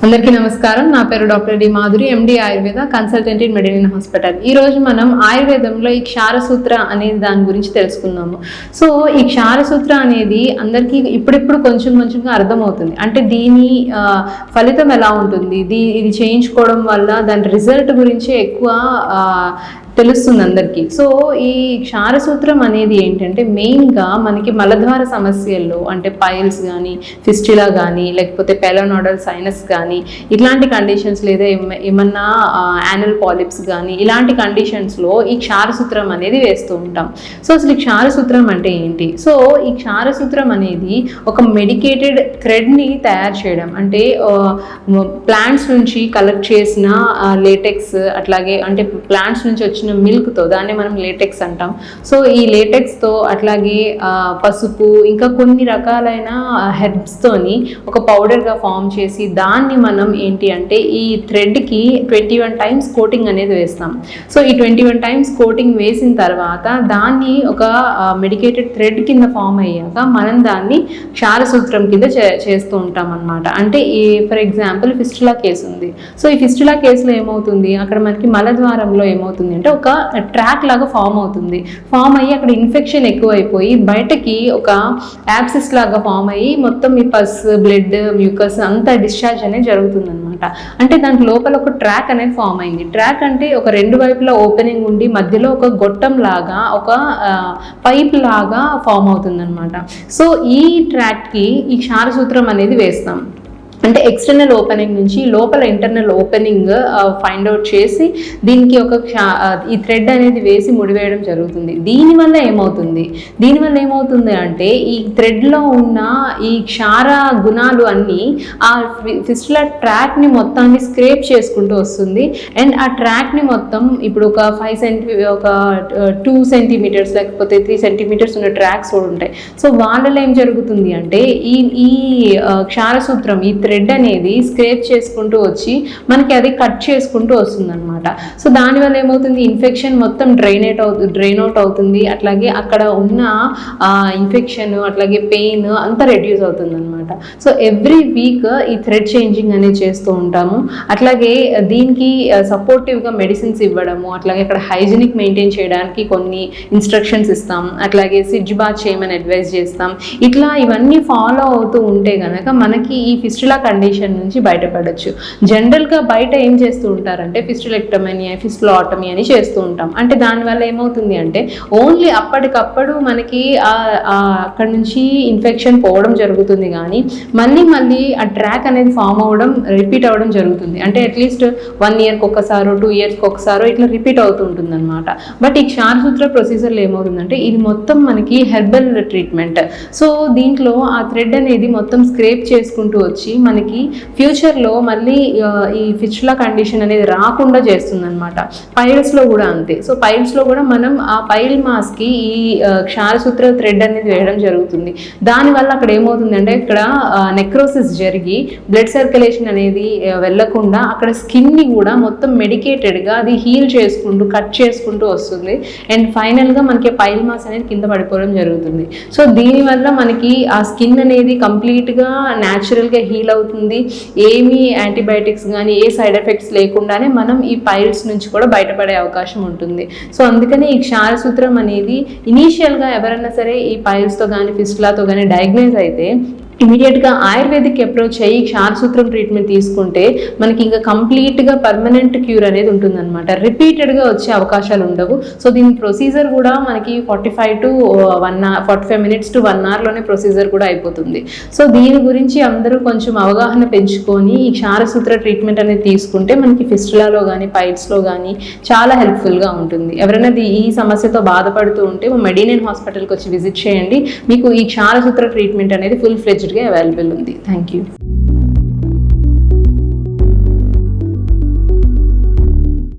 అందరికీ నమస్కారం. నా పేరు doctor D Madhuri, MD Ayurveda, consultant in medicine hospital. ఈ రోజు మనం ఆయుర్వేదంలో ఈ క్షారసూత్ర అనేది దాని గురించి తెలుసుకుందాము. సో ఈ క్షారసూత్ర అనేది అందరికీ ఇప్పుడిప్పుడు కొంచెంగా అర్థమవుతుంది. అంటే దీని ఫలితం ఎలా ఉంటుంది, ఇది చేయించుకోవడం వల్ల దాని రిజల్ట్ గురించి ఎక్కువ తెలుస్తుంది అందరికీ. సో ఈ క్షారసూత్రం అనేది ఏంటంటే మెయిన్గా మనకి మలద్వార సమస్యల్లో, అంటే పైల్స్ కానీ, ఫిస్టులా కానీ, లేకపోతే పెలోనోడల్ సైనస్ కానీ, ఇట్లాంటి కండిషన్స్ లేదా ఏమన్నా యానల్ పాలిప్స్ కానీ, ఇలాంటి కండిషన్స్లో ఈ క్షారసూత్రం అనేది వేస్తూ ఉంటాం. సో అసలు ఈ క్షారసూత్రం అంటే ఏంటి? సో ఈ క్షారసూత్రం అనేది ఒక మెడికేటెడ్ థ్రెడ్ని తయారు చేయడం, అంటే ప్లాంట్స్ నుంచి కలెక్ట్ చేసిన లేటెక్స్, అట్లాగే అంటే ప్లాంట్స్ నుంచి వచ్చిన మిల్క్తో, దాన్ని మనం లేటెక్స్ అంటాం. సో ఈ లేటెక్స్తో అట్లాగే పసుపు, ఇంకా కొన్ని రకాలైన హెర్బ్స్తోని ఒక పౌడర్గా ఫామ్ చేసి దాన్ని మనం ఏంటి అంటే ఈ థ్రెడ్కి 21 టైమ్స్ కోటింగ్ అనేది వేస్తాం. సో ఈ 21 టైమ్స్ కోటింగ్ వేసిన తర్వాత దాన్ని ఒక మెడికేటెడ్ థ్రెడ్ కింద ఫామ్ అయ్యాక మనం దాన్ని క్షారసూత్రం కింద చేస్తూ ఉంటాం అన్నమాట. అంటే ఈ ఫర్ ఎగ్జాంపుల్ ఫిస్టులా కేసు ఉంది. సో ఈ ఫిస్టులా కేసులో ఏమవుతుంది, అక్కడ మనకి మలద్వారంలో ఏమవుతుంది అంటే ఒక ట్రాక్ లాగా ఫామ్ అవుతుంది. ఫామ్ అయ్యి అక్కడ ఇన్ఫెక్షన్ ఎక్కువైపోయి బయటకి ఒక యాబ్సిస్ లాగా ఫామ్ అయ్యి మొత్తం ఈ పస్, బ్లడ్, మ్యూకస్ అంతా డిశ్చార్జ్ అనేది జరుగుతుంది అనమాట. అంటే దాని లోపల ఒక ట్రాక్ అనేది ఫామ్ అయింది. ట్రాక్ అంటే ఒక రెండు వైపులా ఓపెనింగ్ ఉండి మధ్యలో ఒక గొట్టం లాగా, ఒక పైప్ లాగా ఫామ్ అవుతుంది అనమాట. సో ఈ ట్రాక్కి ఈ క్షారసూత్రం అనేది వేస్తాం. అంటే ఎక్స్టర్నల్ ఓపెనింగ్ నుంచి లోపల ఇంటర్నల్ ఓపెనింగ్ ఫైండ్ అవుట్ చేసి దీనికి ఒక ఈ థ్రెడ్ అనేది వేసి ముడివేయడం జరుగుతుంది. దీనివల్ల ఏమవుతుంది అంటే ఈ థ్రెడ్లో ఉన్న ఈ క్షార గుణాలు అన్నీ ఆ ఫిస్టులా ట్రాక్ని మొత్తాన్ని స్క్రేప్ చేసుకుంటూ వస్తుంది. అండ్ ఆ ట్రాక్ని మొత్తం ఇప్పుడు ఒక 2 సెంటీమీటర్స్ లేకపోతే 3 సెంటీమీటర్స్ ఉన్న ట్రాక్స్ కూడా ఉంటాయి. సో వాళ్ళలో ఏం జరుగుతుంది అంటే ఈ క్షారసూత్రం, ఈ థ్రెడ్ అనేది స్క్రేప్ చేసుకుంటూ వచ్చి మనకి అది కట్ చేసుకుంటూ వస్తుంది అనమాట. సో దానివల్ల ఏమవుతుంది, ఇన్ఫెక్షన్ మొత్తం డ్రైన్ అవుట్ అవుతుంది. అట్లాగే అక్కడ ఉన్న ఇన్ఫెక్షన్, అట్లాగే పెయిన్ అంతా రెడ్యూస్ అవుతుంది అనమాట. సో ఎవ్రీ వీక్ ఈ థ్రెడ్ చేంజింగ్ అనేది చేస్తూ ఉంటాము. అట్లాగే దీనికి సపోర్టివ్గా మెడిసిన్స్ ఇవ్వడము, అట్లాగే అక్కడ హైజీనిక్ మెయింటైన్ చేయడానికి కొన్ని ఇన్స్ట్రక్షన్స్ ఇస్తాం. అట్లాగే సిడ్జ్ బాత్ చేయమని అడ్వైజ్ చేస్తాం. ఇట్లా ఇవన్నీ ఫాలో అవుతూ ఉంటే కనుక మనకి ఈ ఫిస్టులా కండిషన్ నుంచి బయటపడచ్చు. జనరల్గా బయట ఏం చేస్తూ ఉంటారంటే ఫిస్టులెక్టమీ అని, ఫిస్టులాటమీ అని చేస్తూ ఉంటాం. అంటే దానివల్ల ఏమవుతుంది అంటే ఓన్లీ అప్పటికప్పుడు మనకి అక్కడ నుంచి ఇన్ఫెక్షన్ పోవడం జరుగుతుంది, కానీ మళ్ళీ ఆ ట్రాక్ అనేది ఫామ్ అవ్వడం, రిపీట్ అవ్వడం జరుగుతుంది. అంటే అట్లీస్ట్ 1 ఇయర్కి ఒకసారో 2 ఇయర్స్కి ఒకసారో ఇట్లా రిపీట్ అవుతూ ఉంటుంది అనమాట. బట్ ఈ క్షారసూత్ర ప్రొసీజర్లో ఏమవుతుందంటే ఇది మొత్తం మనకి హెర్బల్ ట్రీట్మెంట్. సో దీంట్లో ఆ థ్రెడ్ అనేది మొత్తం స్క్రేప్ చేసుకుంటూ వచ్చి మనకి ఫ్యూచర్లో మళ్ళీ ఈ ఫిస్టులా కండిషన్ అనేది రాకుండా చేస్తుంది అనమాట. పైల్స్లో కూడా అంతే. సో పైల్స్లో కూడా మనం ఆ పైల్ మాస్కి ఈ క్షారసూత్ర థ్రెడ్ అనేది వేయడం జరుగుతుంది. దానివల్ల అక్కడ ఏమవుతుంది అంటే ఇక్కడ నెక్రోసిస్ జరిగి బ్లడ్ సర్క్యులేషన్ అనేది వెళ్ళకుండా అక్కడ స్కిన్ని కూడా మొత్తం మెడికేటెడ్గా అది హీల్ చేసుకుంటూ, కట్ చేసుకుంటూ వస్తుంది. అండ్ ఫైనల్గా మనకి పైల్ మాస్ అనేది కింద పడిపోవడం జరుగుతుంది. సో దీనివల్ల మనకి ఆ స్కిన్ అనేది కంప్లీట్గా న్యాచురల్గా హీల్ అవుతుంది. ఏమీ యాంటీబయాటిక్స్ కానీ ఏ సైడ్ ఎఫెక్ట్స్ లేకుండానే మనం ఈ పైల్స్ నుంచి కూడా బయటపడే అవకాశం ఉంటుంది. సో అందుకని ఈ క్షారసూత్రం అనేది ఇనీషియల్గా ఎవరైనా సరే ఈ పైల్స్తో కానీ ఫిస్టులాతో కానీ డయాగ్నైజ్ అయితే ఇమీడియట్గా ఆయుర్వేదిక్ అప్రోచ్ అయ్యి క్షారసూత్రం ట్రీట్మెంట్ తీసుకుంటే మనకి ఇంకా కంప్లీట్గా పర్మనెంట్ క్యూర్ అనేది ఉంటుందన్నమాట. రిపీటెడ్గా వచ్చే అవకాశాలు ఉండవు. సో దీని ప్రొసీజర్ కూడా మనకి 45 minutes to 1 hourలోనే ప్రొసీజర్ కూడా అయిపోతుంది. సో దీని గురించి అందరూ కొంచెం అవగాహన పెంచుకొని ఈ క్షారసూత్ర ట్రీట్మెంట్ అనేది తీసుకుంటే మనకి ఫిస్టులాలో కానీ పైల్స్లో కానీ చాలా హెల్ప్ఫుల్గా ఉంటుంది. ఎవరైనా ఈ సమస్యతో బాధపడుతూ ఉంటే మా మెడిసిన్ హాస్పిటల్కి వచ్చి విజిట్ చేయండి. మీకు ఈ క్షారసూత్ర ట్రీట్మెంట్ అనేది ఫుల్ ఫ్లెడ్జ్డ్గా అవైలబుల్ ఉంది. Thank you.